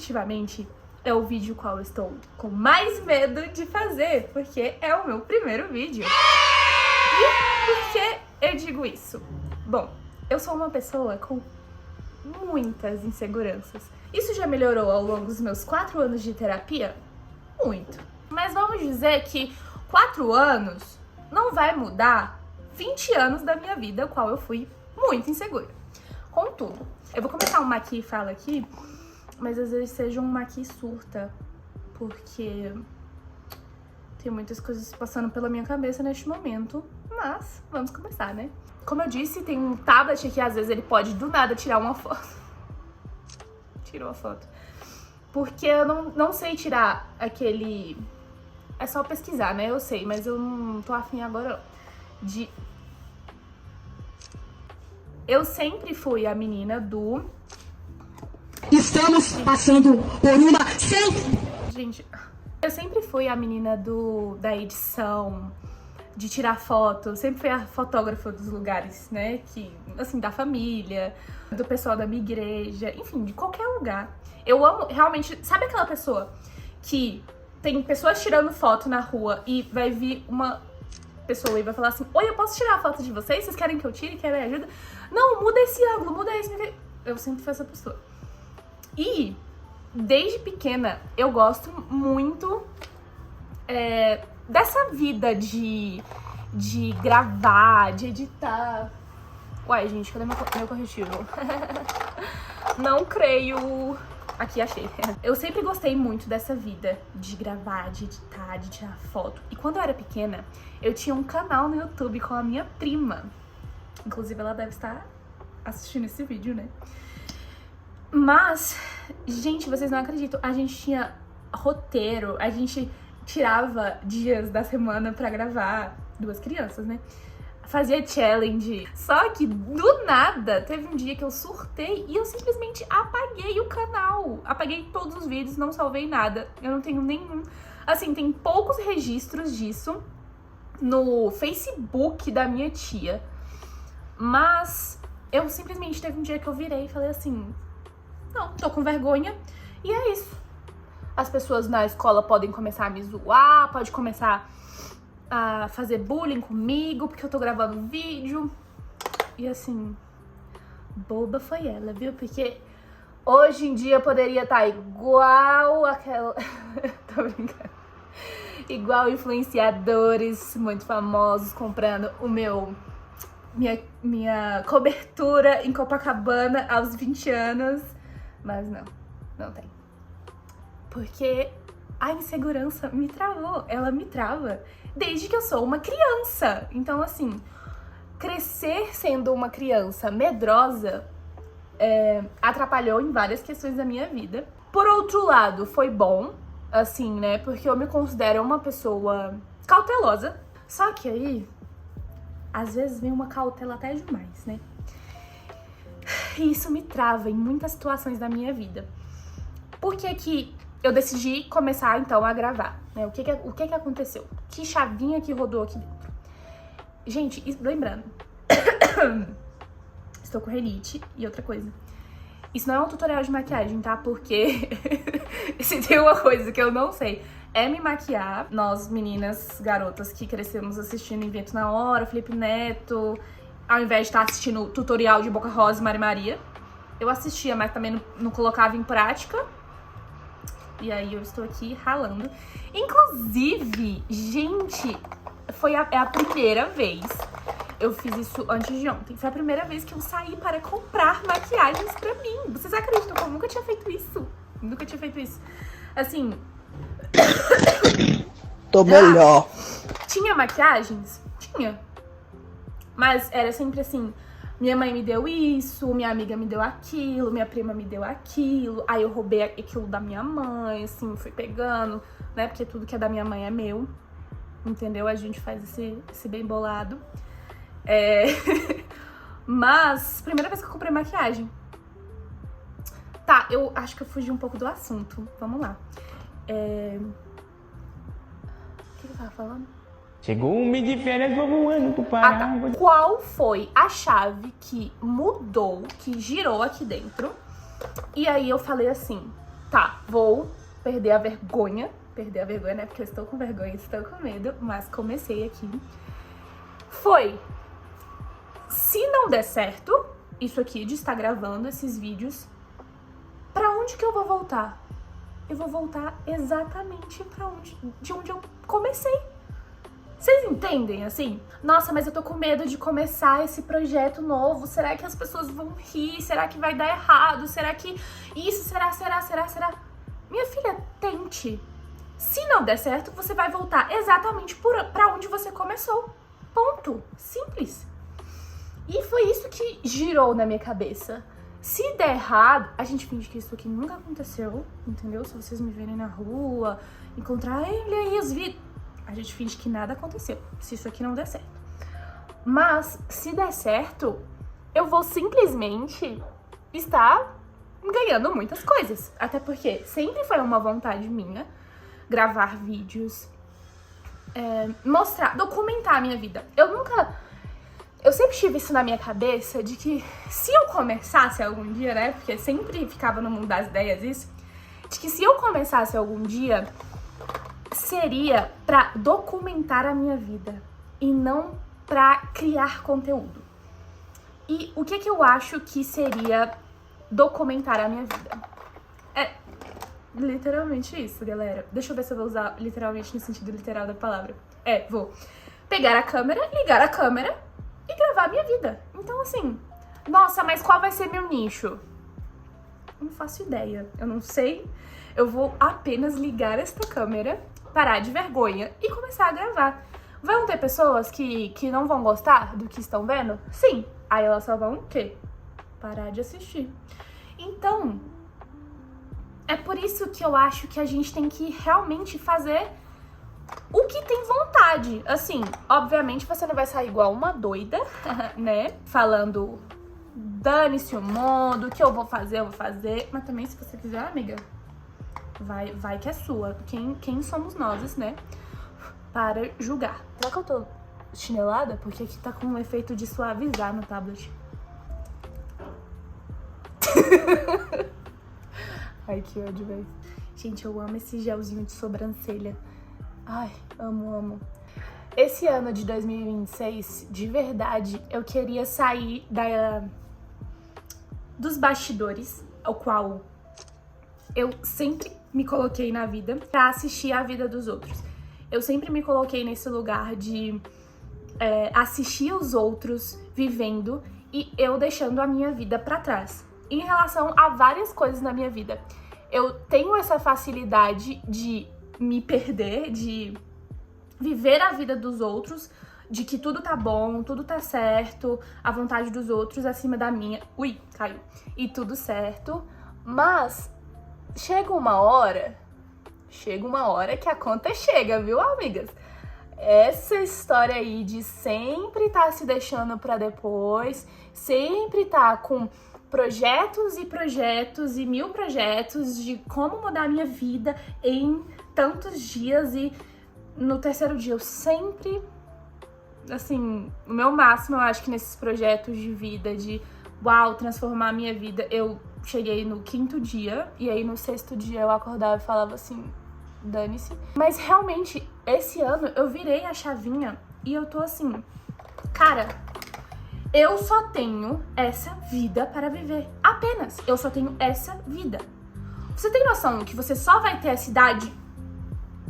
definitivamente é o vídeo qual eu estou com mais medo de fazer, porque é o meu primeiro vídeo. E por que eu digo isso? Bom, eu sou uma pessoa com muitas inseguranças. Isso já melhorou ao longo dos meus 4 anos de terapia? Muito. Mas vamos dizer que 4 anos não vai mudar 20 anos da minha vida, o qual eu fui muito insegura. Contudo, eu vou começar um maqui e fala aqui, mas às vezes seja um maqui surta, porque tem muitas coisas passando pela minha cabeça neste momento, mas vamos começar, né? Como eu disse, tem um tablet que às vezes ele pode do nada tirar uma foto. Tirou a foto. Porque eu não sei tirar aquele... É só pesquisar, né? Eu sei, mas eu não tô afim agora de... Eu sempre fui a menina do... Estamos passando por uma... Gente, eu sempre fui a menina da edição, de tirar foto. Sempre fui a fotógrafa dos lugares, né? Que, assim, da família, do pessoal da minha igreja, enfim, de qualquer lugar. Eu amo, realmente... Sabe aquela pessoa que tem pessoas tirando foto na rua e vai vir uma pessoa e vai falar assim: oi, eu posso tirar a foto de vocês? Vocês querem que eu tire? Querem ajuda? Não, muda esse ângulo, muda esse... Eu sempre fui essa pessoa. E desde pequena eu gosto muito dessa vida de gravar, de editar. Uai, gente, cadê meu corretivo? Não creio. Aqui, achei. Eu sempre gostei muito dessa vida de gravar, de editar, de tirar foto. E quando eu era pequena, eu tinha um canal no YouTube com a minha prima. Inclusive, ela deve estar assistindo esse vídeo, né? Mas, gente, vocês não acreditam, a gente tinha roteiro, a gente tirava dias da semana pra gravar, 2 crianças, né? Fazia challenge. Só que, do nada, teve um dia que eu surtei e eu simplesmente apaguei o canal. Apaguei todos os vídeos, não salvei nada. Eu não tenho nenhum... Assim, tem poucos registros disso no Facebook da minha tia. Mas eu simplesmente teve um dia que eu virei e falei assim... Não, tô com vergonha. E é isso. As pessoas na escola podem começar a me zoar, pode começar a fazer bullying comigo, porque eu tô gravando vídeo. E assim, boba foi ela, viu? Porque hoje em dia eu poderia estar igual aquela... Tô brincando. Igual influenciadores muito famosos comprando minha cobertura em Copacabana aos 20 anos. Mas não tem. Porque a insegurança me travou. Ela me trava desde que eu sou uma criança. Então, assim, crescer sendo uma criança medrosa atrapalhou em várias questões da minha vida. Por outro lado, foi bom, assim, né? Porque eu me considero uma pessoa cautelosa. Só que aí, às vezes vem uma cautela até demais, né? E isso me trava em muitas situações da minha vida. Por que que eu decidi começar, então, a gravar? Né? O que aconteceu? Que chavinha que rodou aqui dentro? Gente, lembrando, estou com rinite e outra coisa. Isso não é um tutorial de maquiagem, tá? Porque se tem uma coisa que eu não sei, é me maquiar. Nós, meninas, garotas que crescemos assistindo Invento na Hora, Felipe Neto... Ao invés de estar assistindo o tutorial de Boca Rosa e Mari Maria, eu assistia, mas também não colocava em prática. E aí eu estou aqui ralando. Inclusive, gente, é a primeira vez. Eu fiz isso antes de ontem. Foi a primeira vez que eu saí para comprar maquiagens pra mim. Vocês acreditam que eu nunca tinha feito isso? Nunca tinha feito isso. Assim... Tô melhor. Tinha maquiagens? Tinha. Mas era sempre assim, minha mãe me deu isso, minha amiga me deu aquilo, minha prima me deu aquilo, aí eu roubei aquilo da minha mãe, assim, fui pegando, né, porque tudo que é da minha mãe é meu, entendeu? A gente faz esse bem bolado. Mas, primeira vez que eu comprei maquiagem. Tá, eu acho que eu fugi um pouco do assunto, vamos lá. O que eu tava falando? Chegou um mês de férias, vou voando pro Pará. Tá. Qual foi a chave que mudou, que girou aqui dentro? E aí eu falei assim, tá, vou perder a vergonha, né, porque eu estou com vergonha, estou com medo, mas comecei aqui. Foi, se não der certo, isso aqui de estar gravando esses vídeos, pra onde que eu vou voltar? Eu vou voltar exatamente de onde eu comecei. Vocês entendem, assim? Nossa, mas eu tô com medo de começar esse projeto novo. Será que as pessoas vão rir? Será que vai dar errado? Será que isso? Será? Minha filha, tente. Se não der certo, você vai voltar exatamente pra onde você começou. Ponto. Simples. E foi isso que girou na minha cabeça. Se der errado, a gente finge que isso aqui nunca aconteceu, entendeu? Se vocês me verem na rua, encontrar ele aí, os vídeos, a gente finge que nada aconteceu, se isso aqui não der certo. Mas, se der certo, eu vou simplesmente estar ganhando muitas coisas. Até porque sempre foi uma vontade minha gravar vídeos, mostrar, documentar a minha vida. Eu sempre tive isso na minha cabeça, de que se eu começasse algum dia, né, porque sempre ficava no mundo das ideias isso, de que se eu começasse algum dia, seria pra documentar a minha vida e não pra criar conteúdo. E o que eu acho que seria documentar a minha vida? É literalmente isso, galera. Deixa eu ver se eu vou usar literalmente no sentido literal da palavra. Vou pegar a câmera, ligar a câmera e gravar a minha vida. Então, assim, nossa, mas qual vai ser meu nicho? Não faço ideia. Eu não sei. Eu vou apenas ligar esta câmera, parar de vergonha e começar a gravar. Vão ter pessoas que não vão gostar do que estão vendo? Sim. Aí elas só vão o quê? Parar de assistir. Então, é por isso que eu acho que a gente tem que realmente fazer o que tem vontade. Assim, obviamente você não vai sair igual uma doida, né? Falando, dane-se o mundo, o que eu vou fazer. Mas também, se você quiser, amiga, vai que é sua. Quem somos nós, né? Para julgar. Será que eu tô chinelada? Porque aqui tá com um efeito de suavizar no tablet. Ai, que ódio, velho. Gente, eu amo esse gelzinho de sobrancelha. Ai, amo. Esse ano de 2026, de verdade, eu queria sair dos bastidores, ao qual eu sempre me coloquei na vida, pra assistir a vida dos outros. Eu sempre me coloquei nesse lugar de assistir os outros vivendo e eu deixando a minha vida pra trás. Em relação a várias coisas na minha vida, eu tenho essa facilidade de me perder, de viver a vida dos outros, de que tudo tá bom, tudo tá certo, a vontade dos outros acima da minha. Ui, caiu. E tudo certo, mas chega uma hora que a conta chega, viu, amigas? Essa história aí de sempre tá se deixando pra depois, sempre tá com projetos e mil projetos de como mudar a minha vida em tantos dias, e no terceiro dia eu sempre, assim, o meu máximo, eu acho que nesses projetos de vida, de uau, transformar a minha vida, eu cheguei no 5º dia, e aí no 6º dia eu acordava e falava assim, dane-se. Mas realmente, esse ano eu virei a chavinha e eu tô assim, cara, eu só tenho essa vida para viver. Apenas. Eu só tenho essa vida. Você tem noção que você só vai ter essa idade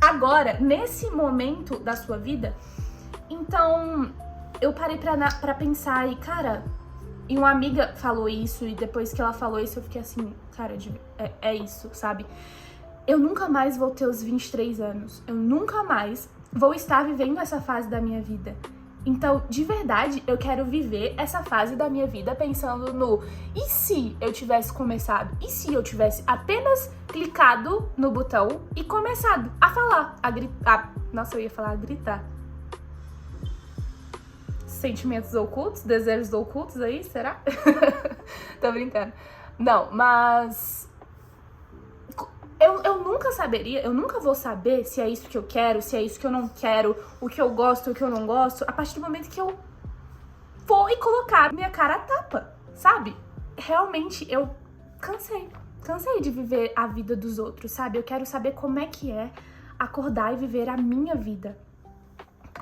agora, nesse momento da sua vida? Então, eu parei pra pensar e, cara, e uma amiga falou isso, e depois que ela falou isso, eu fiquei assim, cara, é isso, sabe? Eu nunca mais vou ter os 23 anos. Eu nunca mais vou estar vivendo essa fase da minha vida. Então, de verdade, eu quero viver essa fase da minha vida pensando no e se eu tivesse começado? E se eu tivesse apenas clicado no botão e começado a falar, a gritar? Nossa, eu ia falar a gritar. Sentimentos ocultos, desejos ocultos aí, será? Tô brincando. Não, mas eu nunca saberia, eu nunca vou saber se é isso que eu quero, se é isso que eu não quero, o que eu gosto, o que eu não gosto, a partir do momento que eu for e colocar minha cara a tapa, sabe? Realmente, eu cansei. cansei de viver a vida dos outros, sabe? Eu quero saber como é que é acordar e viver a minha vida.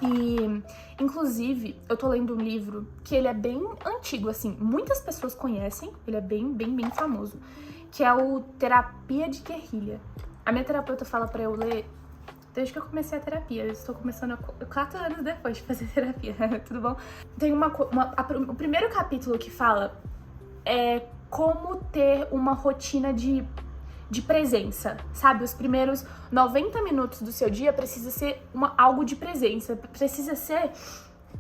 E, inclusive, eu tô lendo um livro que ele é bem antigo, assim, muitas pessoas conhecem, ele é bem famoso, que é o Terapia de Guerrilha. A minha terapeuta fala pra eu ler desde que eu comecei a terapia. Eu estou começando 4 anos depois de fazer terapia, tudo bom? Tem o primeiro capítulo que fala como ter uma rotina de presença, sabe? Os primeiros 90 minutos do seu dia precisa ser algo de presença, precisa ser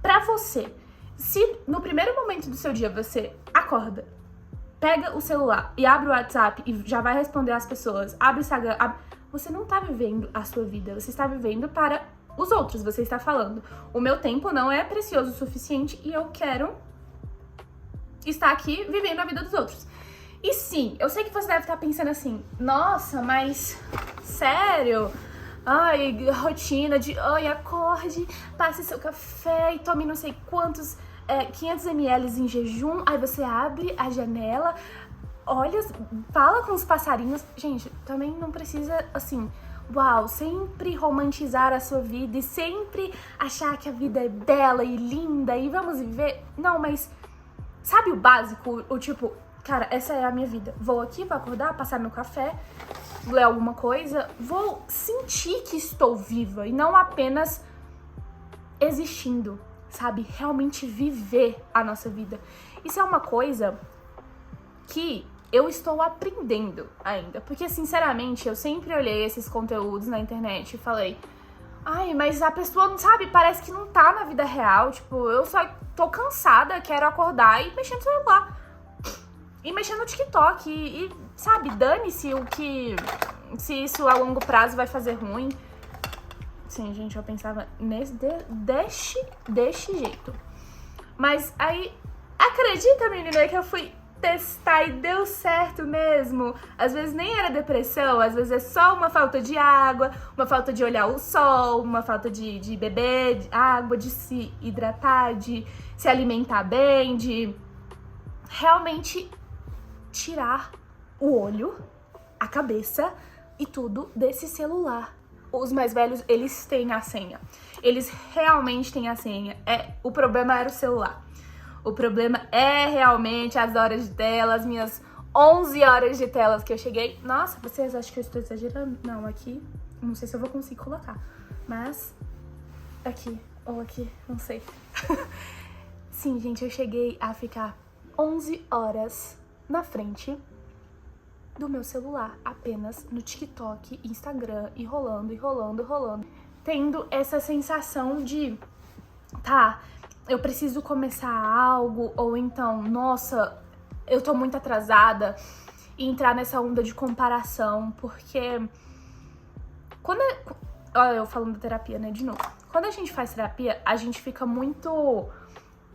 pra você. Se no primeiro momento do seu dia você acorda, pega o celular e abre o WhatsApp e já vai responder às pessoas, abre o Instagram, você não tá vivendo a sua vida, você está vivendo para os outros, você está falando, o meu tempo não é precioso o suficiente e eu quero estar aqui vivendo a vida dos outros. E sim, eu sei que você deve estar pensando assim, nossa, mas sério? Ai, rotina de, acorde, passe seu café e tome não sei quantos 500 ml em jejum, aí você abre a janela, olha, fala com os passarinhos. Gente, também não precisa, assim, sempre romantizar a sua vida e sempre achar que a vida é bela e linda e vamos viver. Não, mas sabe o básico? O tipo, cara, essa é a minha vida. Vou aqui, vou acordar, passar meu café, ler alguma coisa, vou sentir que estou viva e não apenas existindo, sabe? Realmente viver a nossa vida. Isso é uma coisa que eu estou aprendendo ainda, porque sinceramente eu sempre olhei esses conteúdos na internet e falei, ai, mas a pessoa não sabe, parece que não tá na vida real, tipo, eu só tô cansada, quero acordar e mexer no celular, e mexer no TikTok, e sabe, dane-se se isso a longo prazo vai fazer ruim. Sim, gente, eu pensava deste jeito. Mas aí, acredita, menina, que eu fui testar e deu certo mesmo. Às vezes nem era depressão, às vezes é só uma falta de água, uma falta de olhar o sol, uma falta de beber água, de se hidratar, de se alimentar bem, de realmente tirar o olho, a cabeça e tudo desse celular. Os mais velhos, eles têm a senha. Eles realmente têm a senha. O problema era o celular. O problema é realmente as horas de tela, as minhas 11 horas de telas que eu cheguei. Nossa, vocês acham que eu estou exagerando? Não, aqui, não sei se eu vou conseguir colocar. Mas, aqui, ou aqui, não sei. Sim, gente, eu cheguei a ficar 11 horas na frente do meu celular, apenas no TikTok, Instagram, e rolando, tendo essa sensação de, eu preciso começar algo, ou então, nossa, eu tô muito atrasada, e entrar nessa onda de comparação, porque olha, eu falando da terapia, né, de novo, quando a gente faz terapia, a gente fica muito,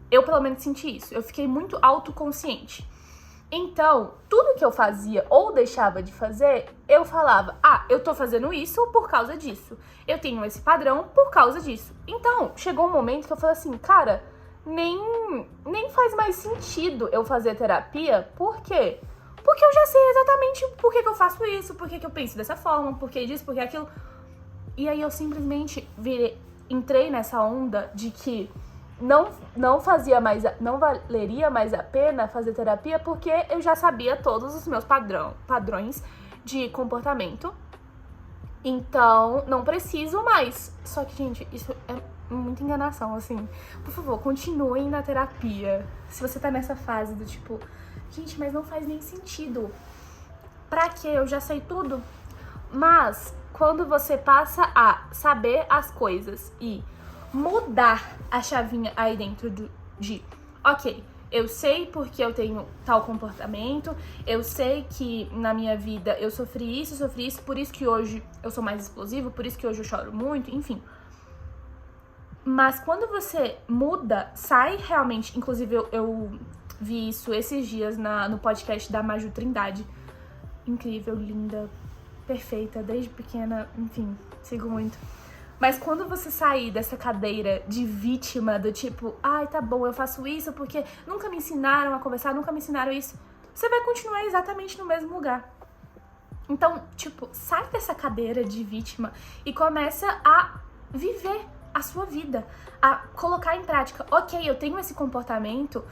eu pelo menos senti isso, eu fiquei muito autoconsciente. Então, tudo que eu fazia ou deixava de fazer, eu falava, eu tô fazendo isso por causa disso. Eu tenho esse padrão por causa disso. Então, chegou um momento que eu falei assim, cara, nem faz mais sentido eu fazer terapia. Por quê? Porque eu já sei exatamente por que eu faço isso, por que eu penso dessa forma, por que disso, por que aquilo. E aí eu simplesmente entrei nessa onda de que não valeria mais a pena fazer terapia porque eu já sabia todos os meus padrões de comportamento. Então, não preciso mais. Só que, gente, isso é muita enganação, assim. Por favor, continuem na terapia. Se você tá nessa fase do tipo, gente, mas não faz nem sentido. Pra quê? Eu já sei tudo. Mas, quando você passa a saber as coisas e mudar a chavinha aí dentro ok, eu sei porque eu tenho tal comportamento, eu sei que na minha vida eu sofri isso, por isso que hoje eu sou mais explosivo, por isso que hoje eu choro muito, enfim. Mas quando você muda, sai realmente, inclusive eu vi isso esses dias no podcast da Maju Trindade, incrível, linda, perfeita, desde pequena, enfim, sigo muito. Mas quando você sair dessa cadeira de vítima, do tipo, tá bom, eu faço isso porque nunca me ensinaram a conversar, nunca me ensinaram isso, você vai continuar exatamente no mesmo lugar. Então, tipo, sai dessa cadeira de vítima e começa a viver a sua vida, a colocar em prática. Ok, eu tenho esse comportamento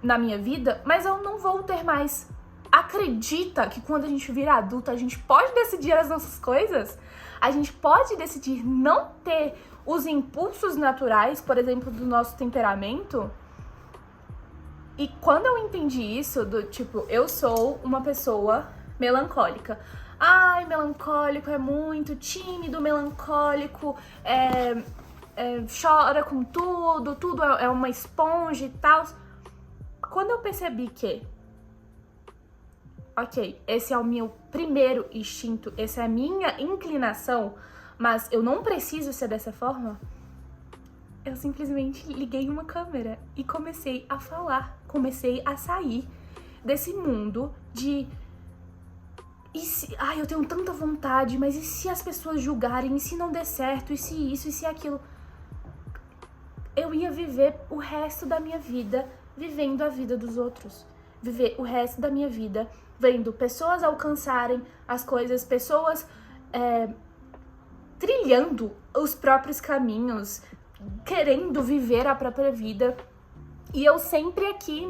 na minha vida, mas eu não vou ter mais. Acredita que quando a gente vira adulto, a gente pode decidir as nossas coisas? A gente pode decidir não ter os impulsos naturais, por exemplo, do nosso temperamento? E quando eu entendi isso, do tipo, eu sou uma pessoa melancólica. Ai, melancólico é muito tímido, melancólico chora com tudo é uma esponja e tal. Quando eu percebi que, ok, esse é o meu primeiro instinto, essa é a minha inclinação, mas eu não preciso ser dessa forma, eu simplesmente liguei uma câmera e comecei a falar, comecei a sair desse mundo de... E se, eu tenho tanta vontade, mas e se as pessoas julgarem? E se não der certo? E se isso? E se aquilo? Eu ia viver o resto da minha vida vivendo a vida dos outros. Viver o resto da minha vida vendo pessoas alcançarem as coisas, pessoas trilhando os próprios caminhos, querendo viver a própria vida. E eu sempre aqui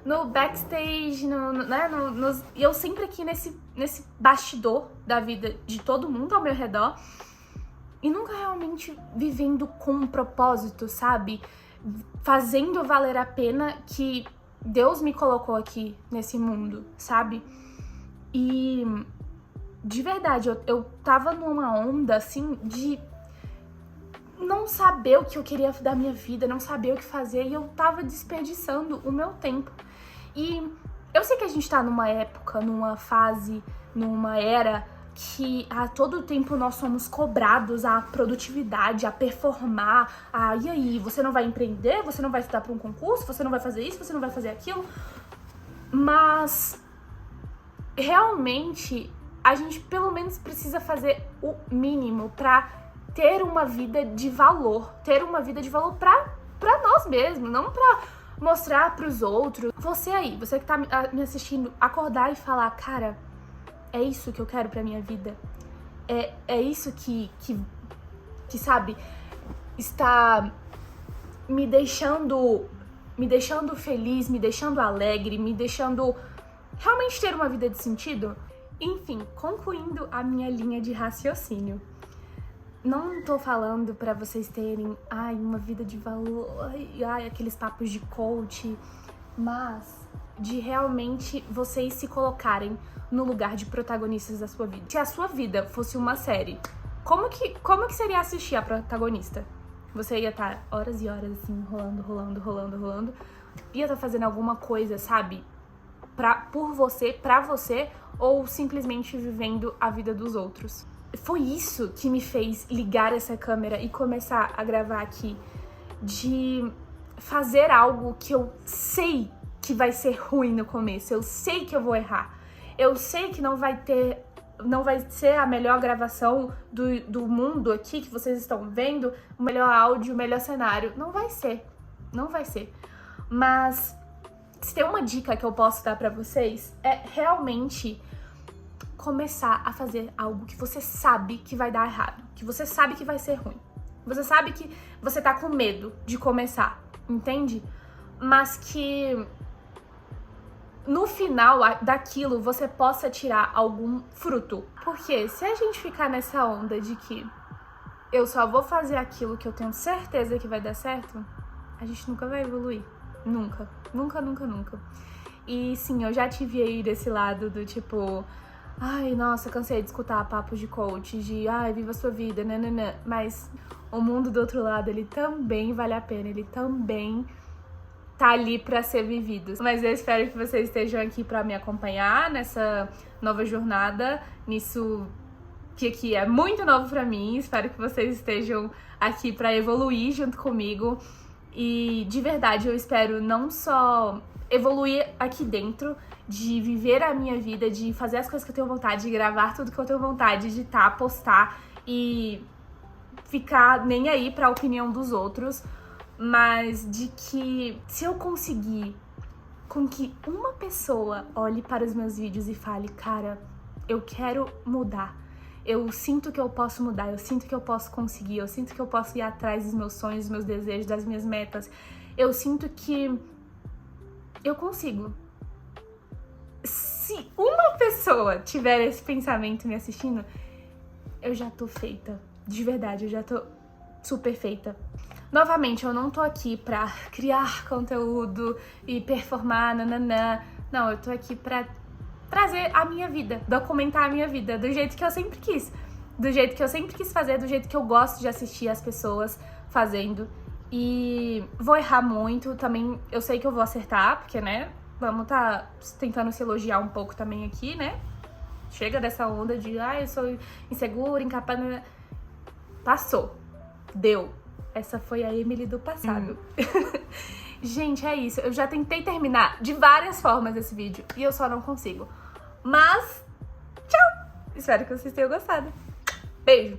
no backstage, e eu sempre aqui nesse bastidor da vida de todo mundo ao meu redor, e nunca realmente vivendo com um propósito, sabe? Fazendo valer a pena que Deus me colocou aqui nesse mundo, sabe? E de verdade, eu tava numa onda assim de não saber o que eu queria da minha vida, não saber o que fazer, e eu tava desperdiçando o meu tempo. E eu sei que a gente tá numa época, numa fase, numa era que a todo tempo nós somos cobrados a produtividade, a performar, e aí, você não vai empreender, você não vai estudar para um concurso, você não vai fazer isso, você não vai fazer aquilo. Mas realmente a gente pelo menos precisa fazer o mínimo pra ter uma vida de valor, pra nós mesmos, não pra mostrar pros outros. Você aí, você que tá me assistindo, acordar e falar, cara, é isso que eu quero pra minha vida. É isso que sabe, está me deixando feliz, me deixando alegre, me deixando realmente ter uma vida de sentido. Enfim, concluindo a minha linha de raciocínio. Não tô falando pra vocês terem, uma vida de valor, aqueles papos de coach, mas de realmente vocês se colocarem no lugar de protagonistas da sua vida. Se a sua vida fosse uma série, como que seria assistir a protagonista? Você ia estar horas e horas assim, rolando, ia estar fazendo alguma coisa, sabe? Por você, pra você, ou simplesmente vivendo a vida dos outros. Foi isso que me fez ligar essa câmera e começar a gravar aqui, de fazer algo que eu sei que vai ser ruim no começo, eu sei que eu vou errar, eu sei que não vai ser a melhor gravação do mundo aqui que vocês estão vendo, o melhor áudio, o melhor cenário, não vai ser, mas se tem uma dica que eu posso dar pra vocês, é realmente começar a fazer algo que você sabe que vai dar errado, que você sabe que vai ser ruim, você sabe que você tá com medo de começar, entende? Mas que no final daquilo você possa tirar algum fruto. Porque se a gente ficar nessa onda de que eu só vou fazer aquilo que eu tenho certeza que vai dar certo, a gente nunca vai evoluir. Nunca. E sim, eu já tive aí desse lado do tipo, nossa, cansei de escutar papos de coach, de viva a sua vida, nananã. Mas o mundo do outro lado, ele também vale a pena, ele também tá ali pra ser vivido. Mas eu espero que vocês estejam aqui pra me acompanhar nessa nova jornada, nisso que aqui é muito novo pra mim. Espero que vocês estejam aqui pra evoluir junto comigo. E de verdade, eu espero não só evoluir aqui dentro, de viver a minha vida, de fazer as coisas que eu tenho vontade, de gravar tudo que eu tenho vontade, de postar e ficar nem aí pra opinião dos outros, mas de que se eu conseguir com que uma pessoa olhe para os meus vídeos e fale, cara, eu quero mudar. Eu sinto que eu posso mudar, eu sinto que eu posso conseguir, eu sinto que eu posso ir atrás dos meus sonhos, dos meus desejos, das minhas metas. Eu sinto que eu consigo. Se uma pessoa tiver esse pensamento me assistindo, eu já tô feita. De verdade, eu já tô super feita. Novamente, eu não tô aqui pra criar conteúdo e performar, nananã. Não, eu tô aqui pra trazer a minha vida, documentar a minha vida do jeito que eu sempre quis. Do jeito que eu sempre quis fazer, do jeito que eu gosto de assistir as pessoas fazendo. E vou errar muito, também eu sei que eu vou acertar, porque, né, vamos tá tentando se elogiar um pouco também aqui, né? Chega dessa onda de, eu sou insegura, incapaz... Passou. Deu. Essa foi a Emily do passado. Gente, é isso. Eu já tentei terminar de várias formas esse vídeo e eu só não consigo. Mas, tchau! Espero que vocês tenham gostado. Beijo!